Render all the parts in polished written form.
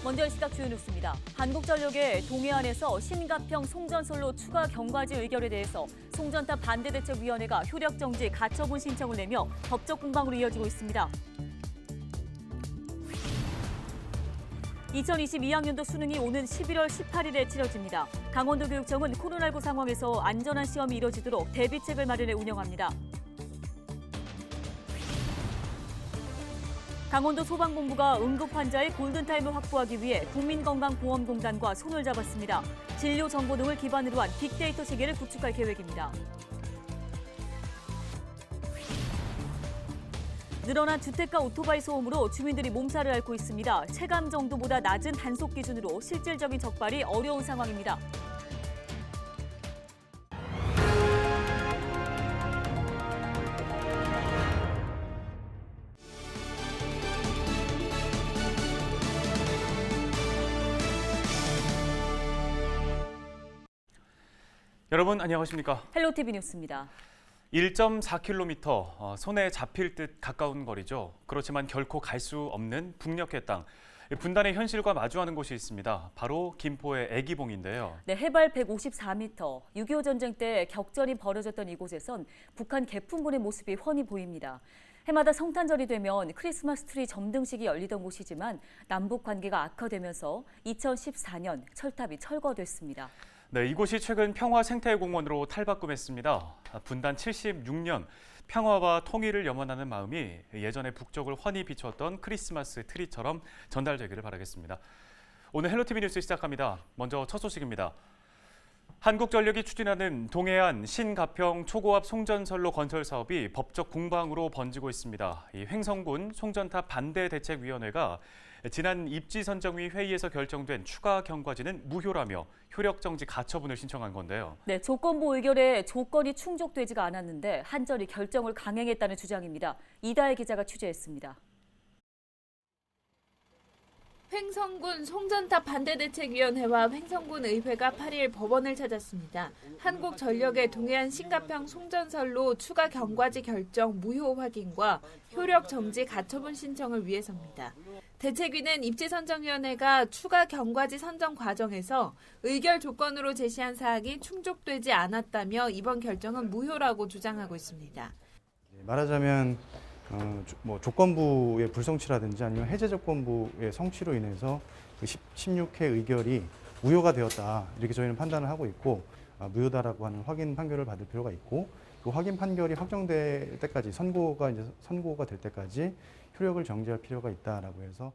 먼저 이 시각 주요 뉴스입니다. 한국전력의 동해안에서 신갑형 송전선로 추가 경과지 의결에 대해서 송전탑 반대대책위원회가 효력정지 가처분 신청을 내며 법적 공방으로 이어지고 있습니다. 2022학년도 수능이 오는 11월 18일에 치러집니다. 강원도교육청은 코로나19 상황에서 안전한 시험이 이뤄지도록 대비책을 마련해 운영합니다. 강원도 소방본부가 응급 환자의 골든타임을 확보하기 위해 국민건강보험공단과 손을 잡았습니다. 진료 정보 등을 기반으로 한 빅데이터 체계를 구축할 계획입니다. 늘어난 주택가 오토바이 소음으로 주민들이 몸살을 앓고 있습니다. 체감 정도보다 낮은 단속 기준으로 실질적인 적발이 어려운 상황입니다. 여러분 안녕하십니까? 헬로티비 뉴스입니다. 1.4km, 손에 잡힐 듯 가까운 거리죠. 그렇지만 결코 갈 수 없는 북녘의 땅. 분단의 현실과 마주하는 곳이 있습니다. 바로 김포의 애기봉인데요. 네, 해발 154m, 6.25 전쟁 때 격전이 벌어졌던 이곳에선 북한 개풍군의 모습이 훤히 보입니다. 해마다 성탄절이 되면 크리스마스 트리 점등식이 열리던 곳이지만 남북 관계가 악화되면서 2014년 철탑이 철거됐습니다. 네, 이곳이 최근 평화생태공원으로 탈바꿈했습니다. 분단 76년 평화와 통일을 염원하는 마음이 예전의 북쪽을 훤히 비추었던 크리스마스 트리처럼 전달되기를 바라겠습니다. 오늘 헬로티비 뉴스 시작합니다. 먼저 첫 소식입니다. 한국전력이 추진하는 동해안 신가평 초고압 송전선로 건설 사업이 법적 공방으로 번지고 있습니다. 이 횡성군 송전탑 반대대책위원회가 지난 입지선정위 회의에서 결정된 추가 경과지는 무효라며 효력정지 가처분을 신청한 건데요. 네, 조건부 의결에 조건이 충족되지가 않았는데 한전이 결정을 강행했다는 주장입니다. 이다혜 기자가 취재했습니다. 횡성군 송전탑 반대대책위원회와 횡성군 의회가 8일 법원을 찾았습니다. 한국전력의 동해안 신가평 송전선로 추가 경과지 결정 무효 확인과 효력 정지 가처분 신청을 위해서입니다. 대책위는 입지선정위원회가 추가 경과지 선정 과정에서 의결 조건으로 제시한 사항이 충족되지 않았다며 이번 결정은 무효라고 주장하고 있습니다. 말하자면 조건부의 불성취라든지 아니면 해제 조건부의 성취로 인해서 그 16회 의결이 무효가 되었다 이렇게 저희는 판단을 하고 있고 무효다라고 하는 확인 판결을 받을 필요가 있고 그 확인 판결이 확정될 때까지 선고가 될 때까지 효력을 정지할 필요가 있다라고 해서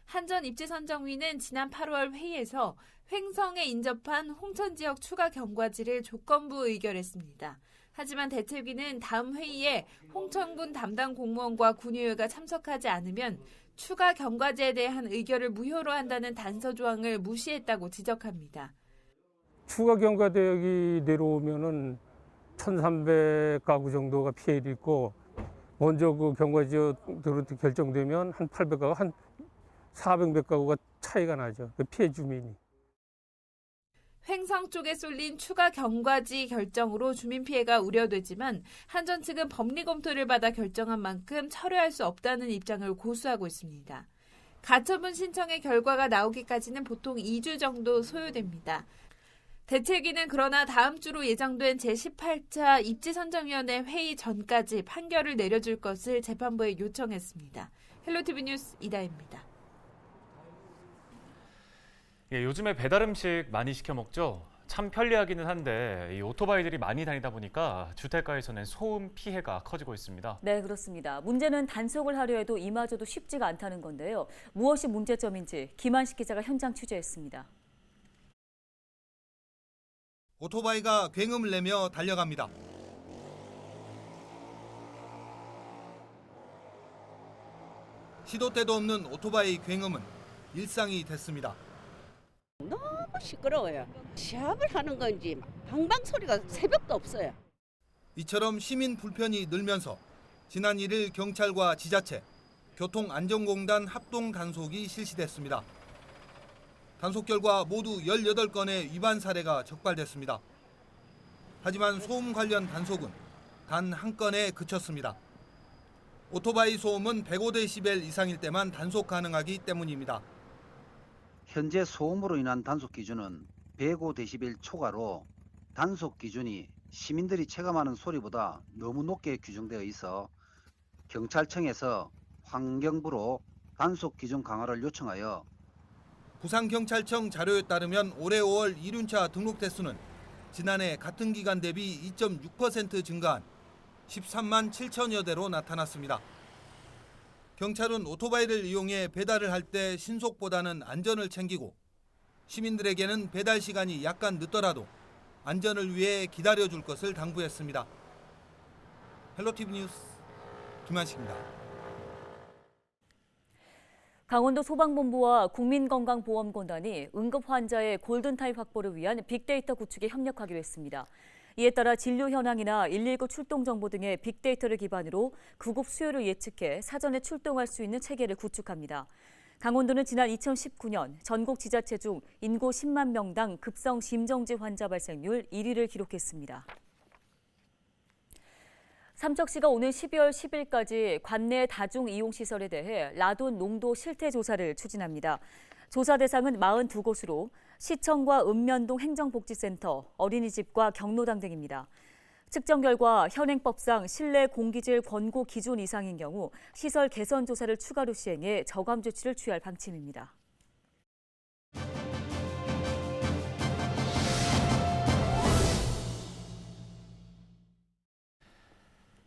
한전 입지선정위는 지난 8월 회의에서 횡성에 인접한 홍천 지역 추가 경과지를 조건부 의결했습니다. 하지만 대책위는 다음 회의에 홍천군 담당 공무원과 군의회가 참석하지 않으면 추가 경과지에 대한 의결을 무효로 한다는 단서 조항을 무시했다고 지적합니다. 추가 경과대역이 내려오면은 1,300가구 정도가 피해를 입고 먼저 그 경과지역으로 결정되면 한 800가구, 한 400몇 가구가 차이가 나죠. 그 피해 주민이. 횡성 쪽에 쏠린 추가 경과지 결정으로 주민 피해가 우려되지만 한전 측은 법리 검토를 받아 결정한 만큼 철회할 수 없다는 입장을 고수하고 있습니다. 가처분 신청의 결과가 나오기까지는 보통 2주 정도 소요됩니다. 대책위는 그러나 다음 주로 예정된 제18차 입지선정위원회 회의 전까지 판결을 내려줄 것을 재판부에 요청했습니다. 헬로티비 뉴스 이다혜입니다. 예, 요즘에 배달 음식 많이 시켜 먹죠. 참 편리하기는 한데 이 오토바이들이 많이 다니다 보니까 주택가에서는 소음 피해가 커지고 있습니다. 네, 그렇습니다. 문제는 단속을 하려 해도 이마저도 쉽지가 않다는 건데요. 무엇이 문제점인지 김한식 기자가 현장 취재했습니다. 오토바이가 굉음을 내며 달려갑니다. 시도 때도 없는 오토바이 굉음은 일상이 됐습니다. 너무 시끄러워요. 시합을 하는 건지 방방 소리가 새벽도 없어요. 이처럼 시민 불편이 늘면서 지난 1일 경찰과 지자체, 교통안전공단 합동 단속이 실시됐습니다. 단속 결과 모두 18건의 위반 사례가 적발됐습니다. 하지만 소음 관련 단속은 단 한 건에 그쳤습니다. 오토바이 소음은 105데시벨 이상일 때만 단속 가능하기 때문입니다. 현재 소음으로 인한 단속 기준은 105데시벨 초과로 단속 기준이 시민들이 체감하는 소리보다 너무 높게 규정되어 있어 경찰청에서 환경부로 단속 기준 강화를 요청하여 부산경찰청 자료에 따르면 올해 5월 이륜차 등록 대수는 지난해 같은 기간 대비 2.6% 증가한 13만 7천여 대로 나타났습니다. 경찰은 오토바이를 이용해 배달을 할 때 신속보다는 안전을 챙기고 시민들에게는 배달 시간이 약간 늦더라도 안전을 위해 기다려줄 것을 당부했습니다. 헬로티비 뉴스 김한식입니다. 강원도 소방본부와 국민건강보험공단이 응급 환자의 골든타임 확보를 위한 빅데이터 구축에 협력하기로 했습니다. 이에 따라 진료 현황이나 119 출동 정보 등의 빅데이터를 기반으로 구급 수요를 예측해 사전에 출동할 수 있는 체계를 구축합니다. 강원도는 지난 2019년 전국 지자체 중 인구 10만 명당 급성 심정지 환자 발생률 1위를 기록했습니다. 삼척시가 오는 12월 10일까지 관내 다중이용시설에 대해 라돈 농도 실태 조사를 추진합니다. 조사 대상은 42곳으로 시청과 읍면동 행정복지센터, 어린이집과 경로당 등입니다. 측정 결과 현행법상 실내 공기질 권고 기준 이상인 경우 시설 개선 조사를 추가로 시행해 저감 조치를 취할 방침입니다.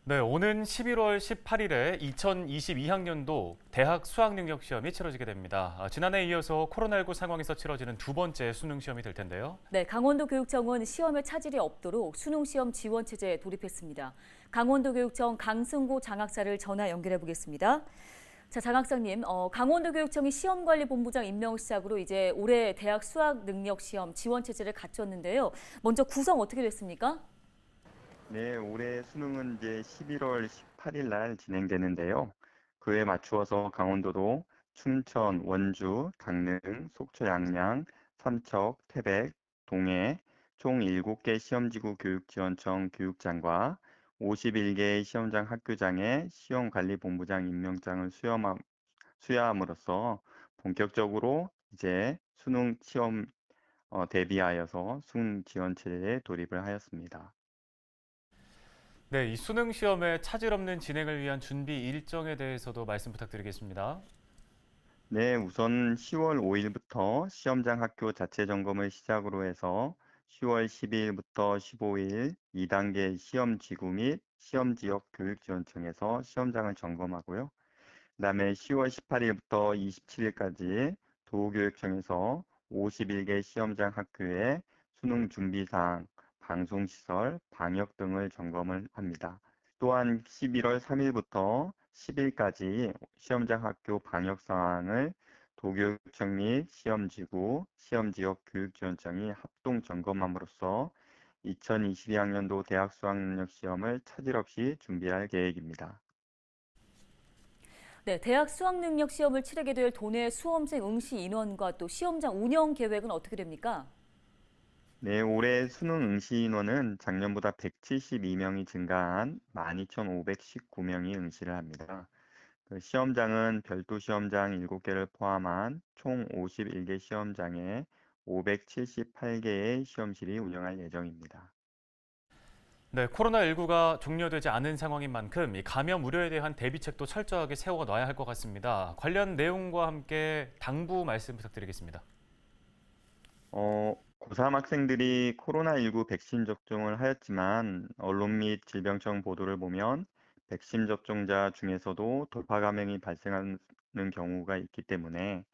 네, 오는 11월 18일에 2022학년도 대학 수학능력시험이 치러지게 됩니다. 지난해에 이어서 코로나19 상황에서 치러지는 두 번째 수능시험이 될 텐데요. 네, 강원도교육청은 시험에 차질이 없도록 수능시험 지원체제에 돌입했습니다. 강원도교육청 강승구 장학사를 전화 연결해 보겠습니다. 자, 장학사님, 강원도교육청이 시험관리본부장 임명을 시작으로 이제 올해 대학 수학능력시험 지원체제를 갖췄는데요. 먼저 구성 어떻게 됐습니까? 네, 올해 수능은 이제 11월 18일 날 진행되는데요. 그에 맞추어서 강원도도 춘천, 원주, 강릉, 속초, 양양, 삼척, 태백, 동해 총 7개 시험지구 교육지원청 교육장과 51개의 시험장 학교장에 시험관리본부장 임명장을 수여함으로써 본격적으로 이제 수능 시험 대비하여서 수능 지원 체제에 돌입을 하였습니다. 네, 이 수능 시험의 차질 없는 진행을 위한 준비 일정에 대해서도 말씀 부탁드리겠습니다. 네, 우선 10월 5일부터 시험장 학교 자체 점검을 시작으로 해서 10월 12일부터 15일 2단계 시험지구 및 시험지역 교육지원청에서 시험장을 점검하고요. 그다음에 10월 18일부터 27일까지 도교육청에서 51개 시험장 학교에 수능 준비사항, 방송시설, 방역 등을 점검을 합니다. 또한 11월 3일부터 10일까지 시험장 학교 방역 상황을 도교육청 및 시험지구, 시험지역 교육지원청이 합동 점검함으로써 2022학년도 대학 수학능력 시험을 차질 없이 준비할 계획입니다. 네, 대학 수학능력 시험을 치르게 될 도내 수험생 응시 인원과 또 시험장 운영 계획은 어떻게 됩니까? 네, 올해 수능 응시 인원은 작년보다 172명이 증가한 12,519명이 응시를 합니다. 시험장은 별도 시험장 7개를 포함한 총 51개 시험장에 578개의 시험실이 운영할 예정입니다. 네, 코로나19가 종료되지 않은 상황인 만큼 이 감염 우려에 대한 대비책도 철저하게 세워놔야 할 것 같습니다. 관련 내용과 함께 당부 말씀 부탁드리겠습니다. 고3 학생들이 코로나19 백신 접종을 하였지만 언론 및 질병청 보도를 보면 백신 접종자 중에서도 돌파 감염이 발생하는 경우가 있기 때문에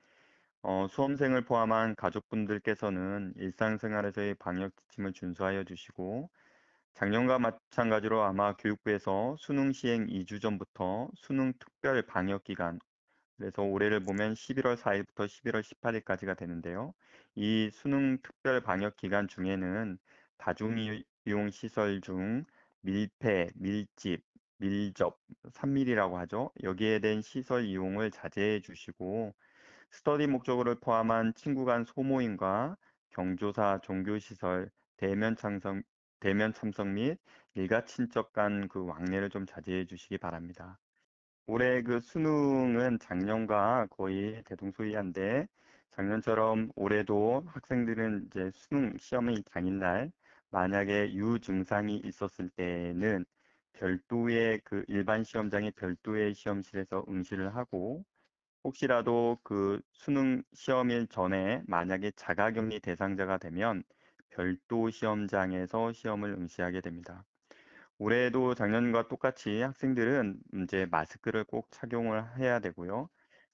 수험생을 포함한 가족분들께서는 일상생활에서의 방역 지침을 준수하여 주시고 작년과 마찬가지로 아마 교육부에서 수능 시행 2주 전부터 수능 특별 방역 기간, 그래서 올해를 보면 11월 4일부터 11월 18일까지가 되는데요. 이 수능 특별 방역 기간 중에는 다중이용 시설 중 밀폐, 밀집, 밀접, 3밀이라고 하죠. 여기에 대한 시설 이용을 자제해 주시고 스터디 목적으로 포함한 친구 간 소모임과 경조사, 종교시설, 대면 참석 및 일가 친척 간 그 왕래를 좀 자제해 주시기 바랍니다. 올해 그 수능은 작년과 거의 대동소이한데 작년처럼 올해도 학생들은 이제 수능 시험의 당일날 만약에 유증상이 있었을 때는 별도의 그 일반 시험장의 별도의 시험실에서 응시를 하고 혹시라도 그 수능 시험일 전에 만약에 자가격리 대상자가 되면 별도 시험장에서 시험을 응시하게 됩니다. 올해도 작년과 똑같이 학생들은 이제 마스크를 꼭 착용을 해야 되고요.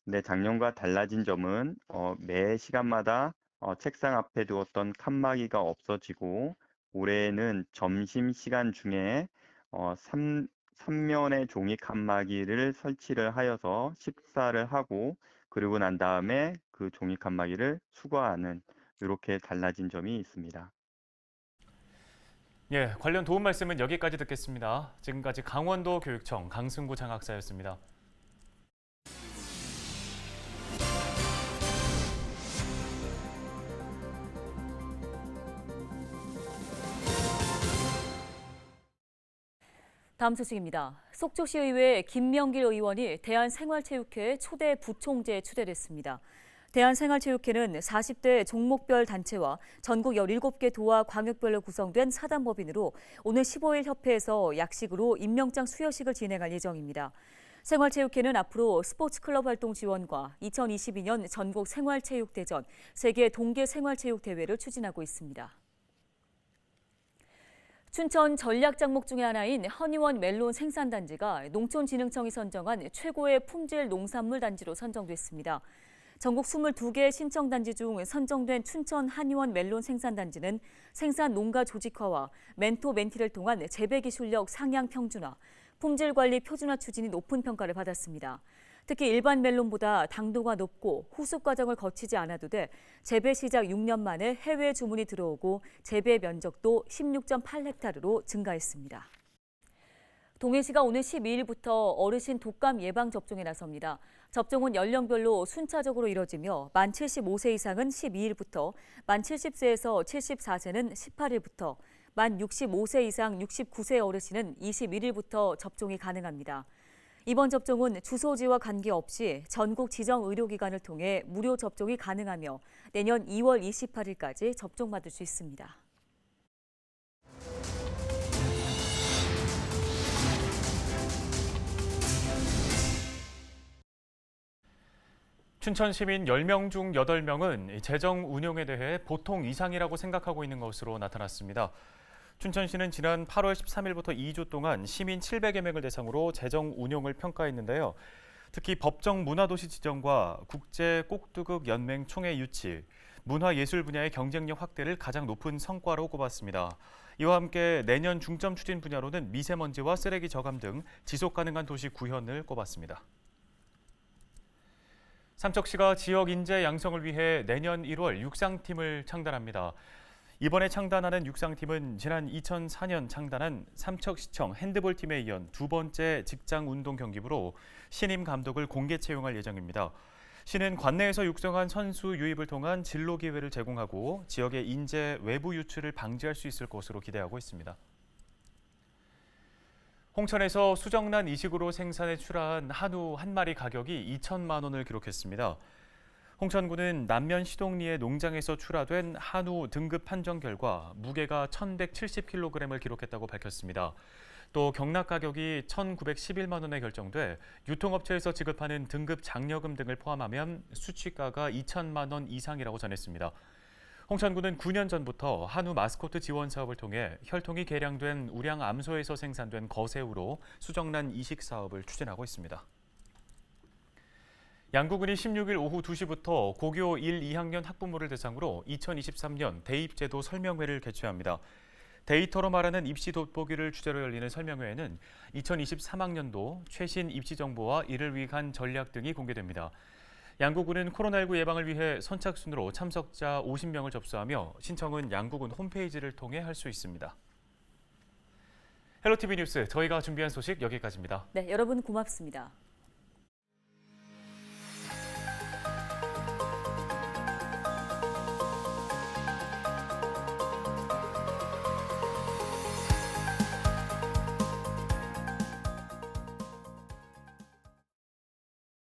근데 작년과 달라진 점은 매 시간마다 책상 앞에 두었던 칸막이가 없어지고 올해는 점심시간 중에 3면의 종이 칸막이를 설치를 하여서 식사를 하고 그리고 난 다음에 그 종이 칸막이를 수거하는 이렇게 달라진 점이 있습니다. 예, 관련 도움 말씀은 여기까지 듣겠습니다. 지금까지 강원도 교육청 강승구 장학사였습니다. 다음 소식입니다. 속초시의회 김명길 의원이 대한생활체육회 초대 부총재에 추대됐습니다. 대한생활체육회는 40대 종목별 단체와 전국 17개 도와 광역별로 구성된 사단법인으로 오늘 15일 협회에서 약식으로 임명장 수여식을 진행할 예정입니다. 생활체육회는 앞으로 스포츠클럽 활동 지원과 2022년 전국 생활체육대전, 세계 동계생활체육대회를 추진하고 있습니다. 춘천 전략 작목 중의 하나인 허니원 멜론 생산단지가 농촌진흥청이 선정한 최고의 품질 농산물 단지로 선정됐습니다. 전국 22개 신청단지 중 선정된 춘천 한의원 멜론 생산단지는 생산 농가 조직화와 멘토멘티를 통한 재배 기술력 상향 평준화, 품질 관리 표준화 추진이 높은 평가를 받았습니다. 특히 일반 멜론보다 당도가 높고 후숙 과정을 거치지 않아도 돼 재배 시작 6년 만에 해외 주문이 들어오고 재배 면적도 16.8헥타르로 증가했습니다. 동해시가 오늘 12일부터 어르신 독감 예방 접종에 나섭니다. 접종은 연령별로 순차적으로 이뤄지며 만 75세 이상은 12일부터, 만 70세에서 74세는 18일부터, 만 65세 이상 69세 어르신은 21일부터 접종이 가능합니다. 이번 접종은 주소지와 관계없이 전국 지정 의료기관을 통해 무료 접종이 가능하며 내년 2월 28일까지 접종받을 수 있습니다. 춘천 시민 10명 중 8명은 재정 운용에 대해 보통 이상이라고 생각하고 있는 것으로 나타났습니다. 춘천시는 지난 8월 13일부터 2주 동안 시민 700여 명을 대상으로 재정 운용을 평가했는데요. 특히 법정 문화도시 지정과 국제 꼭두극 연맹 총회 유치, 문화예술 분야의 경쟁력 확대를 가장 높은 성과로 꼽았습니다. 이와 함께 내년 중점 추진 분야로는 미세먼지와 쓰레기 저감 등 지속 가능한 도시 구현을 꼽았습니다. 삼척시가 지역 인재 양성을 위해 내년 1월 육상팀을 창단합니다. 이번에 창단하는 육상팀은 지난 2004년 창단한 삼척시청 핸드볼팀에 이은 두 번째 직장 운동 경기부로 신임 감독을 공개 채용할 예정입니다. 시는 관내에서 육성한 선수 유입을 통한 진로 기회를 제공하고 지역의 인재 외부 유출을 방지할 수 있을 것으로 기대하고 있습니다. 홍천에서 수정란 이식으로 생산해 출하한 한우 한 마리 가격이 2천만 원을 기록했습니다. 홍천군은 남면 시동리의 농장에서 출하된 한우 등급 판정 결과 무게가 1,170kg을 기록했다고 밝혔습니다. 또 경락 가격이 1,911만 원에 결정돼 유통업체에서 지급하는 등급 장려금 등을 포함하면 수취가가 2천만 원 이상이라고 전했습니다. 홍천군은 9년 전부터 한우 마스코트 지원 사업을 통해 혈통이 개량된 우량 암소에서 생산된 거새우로 수정란 이식 사업을 추진하고 있습니다. 양구군이 16일 오후 2시부터 고교 1, 2학년 학부모를 대상으로 2023년 대입제도 설명회를 개최합니다. 데이터로 말하는 입시 돋보기를 주제로 열리는 설명회에는 2023학년도 최신 입시 정보와 이를 위한 전략 등이 공개됩니다. 양구군은 코로나19 예방을 위해 선착순으로 참석자 50명을 접수하며 신청은 양구군 홈페이지를 통해 할 수 있습니다. 헬로티비 뉴스, 저희가 준비한 소식 여기까지입니다. 네, 여러분 고맙습니다.